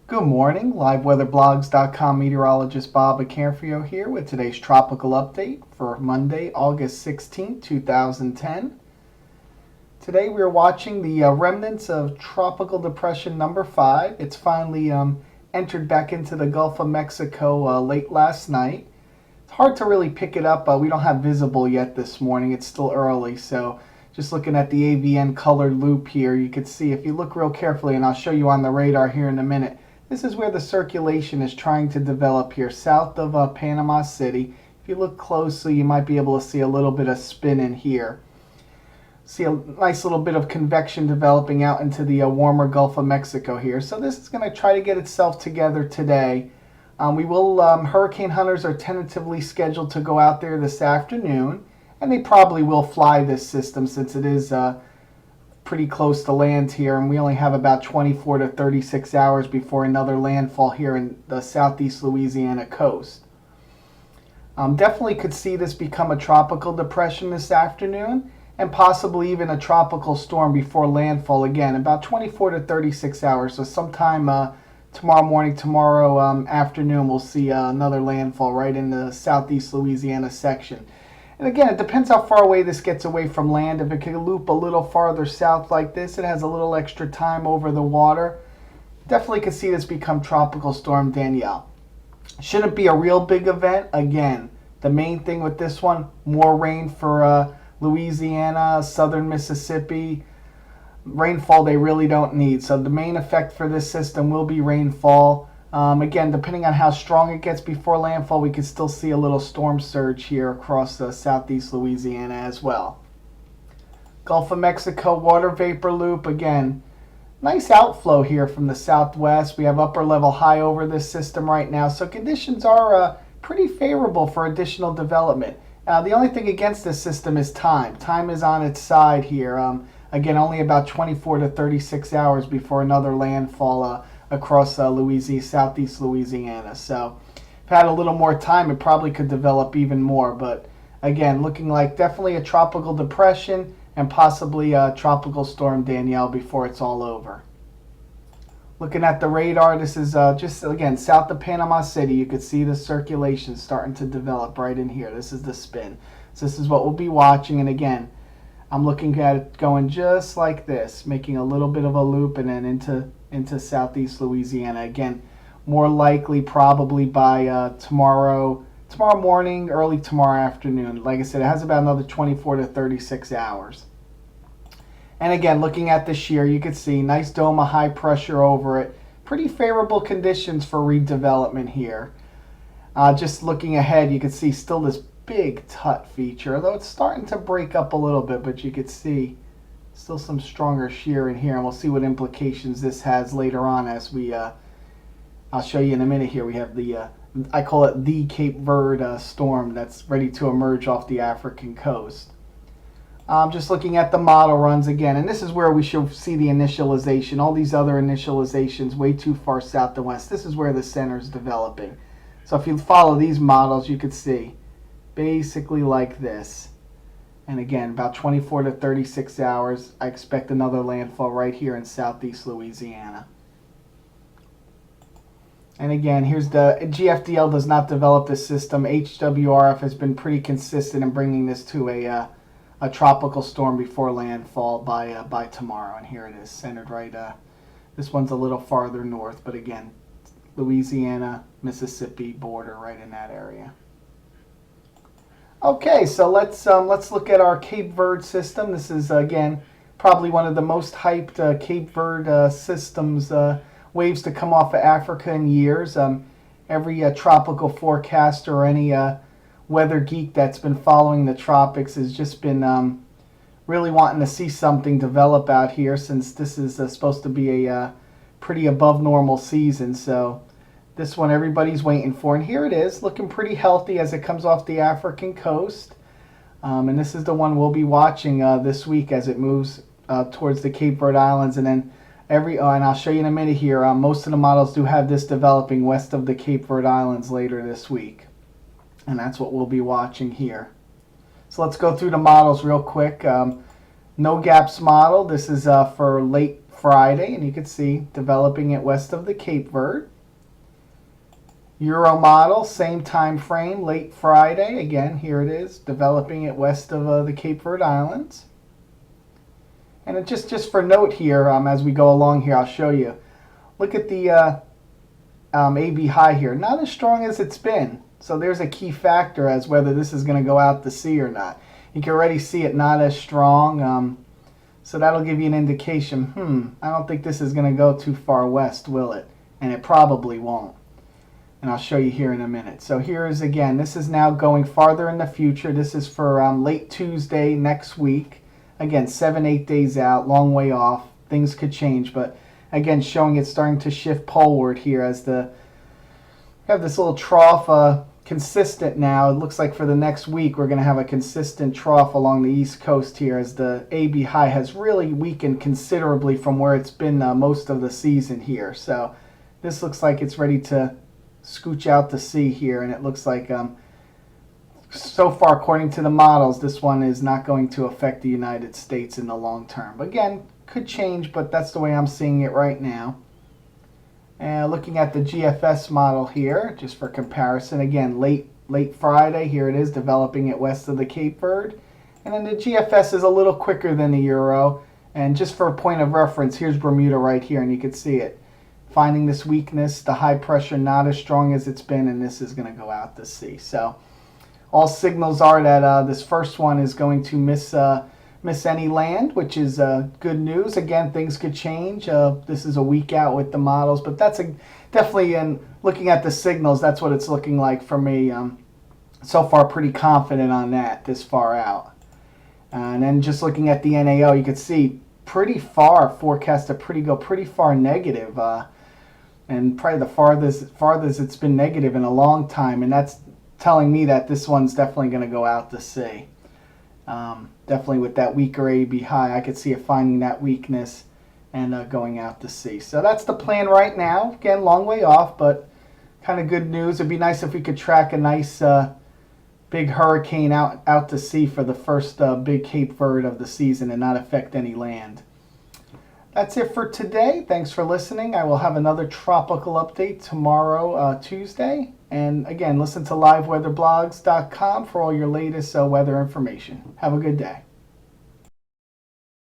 Good morning, liveweatherblogs.com meteorologist Bob Acanfrio here with today's tropical update for Monday, August 16th, 2010. Today we are watching the remnants of Tropical Depression number 5. It's finally entered back into the Gulf of Mexico late last night. It's hard to really pick it up. We don't have visible yet this morning. It's still early, so just looking at the AVN colored loop here, you can see if you look real carefully, and I'll show you on the radar here in a minute, this is where the circulation is trying to develop here, south of Panama City. If you look closely, you might be able to see a little bit of spin in here. See a nice little bit of convection developing out into the warmer Gulf of Mexico here. So this is going to try to get itself together today. Hurricane hunters are tentatively scheduled to go out there this afternoon, and they probably will fly this system since it is pretty close to land here, and we only have about 24 to 36 hours before another landfall here in the southeast Louisiana coast. Definitely could see this become a tropical depression this afternoon, and possibly even a tropical storm before landfall again, about 24 to 36 hours. So sometime tomorrow morning, tomorrow afternoon, we'll see another landfall right in the southeast Louisiana section. And again, it depends how far away this gets away from land. If it can loop a little farther south like this, it has a little extra time over the water. Definitely could see this become Tropical Storm Danielle. Shouldn't be a real big event. Again, the main thing with this one, more rain for Louisiana, southern Mississippi. Rainfall they really don't need. So the main effect for this system will be rainfall. Again, depending on how strong it gets before landfall, we could still see a little storm surge here across the southeast Louisiana as well. Gulf of Mexico water vapor loop, again, nice outflow here from the southwest. We have upper level high over this system right now, so conditions are pretty favorable for additional development. The only thing against this system is time. Time is on its side here. Again, only about 24 to 36 hours before another landfall across southeast Louisiana. So if it had a little more time, it probably could develop even more. But again, looking like definitely a tropical depression and possibly a tropical storm Danielle before it's all over. Looking at the radar, this is just, again, south of Panama City. You could see the circulation starting to develop right in here. This is the spin. So this is what we'll be watching. And again, I'm looking at it going just like this, making a little bit of a loop and then into southeast Louisiana. Again, more likely probably by tomorrow morning, early tomorrow afternoon. Like I said, it has about another 24 to 36 hours. And again, looking at the shear, you can see nice dome of high pressure over it. Pretty favorable conditions for redevelopment here. Just looking ahead, you can see still this big tut feature, although it's starting to break up a little bit, but you could see still some stronger shear in here, and we'll see what implications this has later on as we I'll show you in a minute here. We have the I call it the Cape Verde storm that's ready to emerge off the African coast. Just looking at the model runs again, and this is where we should see the initialization. All these other initializations way too far south and west. This is where the center is developing. So if you follow these models, you could see basically like this. And again, about 24 to 36 hours, I expect another landfall right here in southeast Louisiana. And again, here's the GFDL does not develop this system. HWRF has been pretty consistent in bringing this to a tropical storm before landfall by tomorrow. And here it is, centered right. This one's a little farther north, but again, Louisiana, Mississippi border right in that area. Okay, so let's look at our Cape Verde system. This is, again, probably one of the most hyped Cape Verde systems, waves to come off of Africa in years. Every tropical forecaster or any weather geek that's been following the tropics has just been really wanting to see something develop out here, since this is supposed to be a pretty above normal season. So this one everybody's waiting for, and here it is, looking pretty healthy as it comes off the African coast. And this is the one we'll be watching this week as it moves towards the Cape Verde Islands. And then and I'll show you in a minute here, most of the models do have this developing west of the Cape Verde Islands later this week. And that's what we'll be watching here. So let's go through the models real quick. No gaps model. This is for late Friday, and you can see developing it west of the Cape Verde. Euro model, same time frame, late Friday. Again, here it is, developing it west of the Cape Verde Islands. And it just for note here, as we go along here, I'll show you. Look at the AB high here. Not as strong as it's been. So there's a key factor as whether this is going to go out to sea or not. You can already see it not as strong. So that'll give you an indication, I don't think this is going to go too far west, will it? And it probably won't. And I'll show you here in a minute. So here is again, this is now going farther in the future. This is for late Tuesday next week. Again, 7-8 days out, long way off. Things could change, but again, showing it starting to shift poleward here as we have this little trough consistent now. It looks like for the next week we're going to have a consistent trough along the east coast here as the AB high has really weakened considerably from where it's been most of the season here. So this looks like it's ready to scooch out to sea here, and it looks like so far according to the models this one is not going to affect the United States in the long term. Again, could change, but that's the way I'm seeing it right now. And looking at the GFS model here, just for comparison, again, late Friday, here it is, developing it west of the Cape Verde. And then the GFS is a little quicker than the Euro. And just for a point of reference, here's Bermuda right here, and you can see it. Finding this weakness, the high pressure not as strong as it's been, and this is going to go out to sea. So all signals are that this first one is going to miss any land, which is good news. Again, things could change. This is a week out with the models, but that's definitely, in looking at the signals, that's what it's looking like for me. So far, pretty confident on that this far out. And then just looking at the NAO, you can see pretty far forecast to go pretty far negative, and probably the farthest it's been negative in a long time, and that's telling me that this one's definitely going to go out to sea. Definitely with that weaker AB high, I could see it finding that weakness and going out to sea. So that's the plan right now. Again, long way off, but kind of good news. It'd be nice if we could track a nice big hurricane out to sea for the first big Cape Verde of the season and not affect any land. That's it for today. Thanks for listening. I will have another tropical update tomorrow, Tuesday. And again, listen to liveweatherblogs.com for all your latest weather information. Have a good day.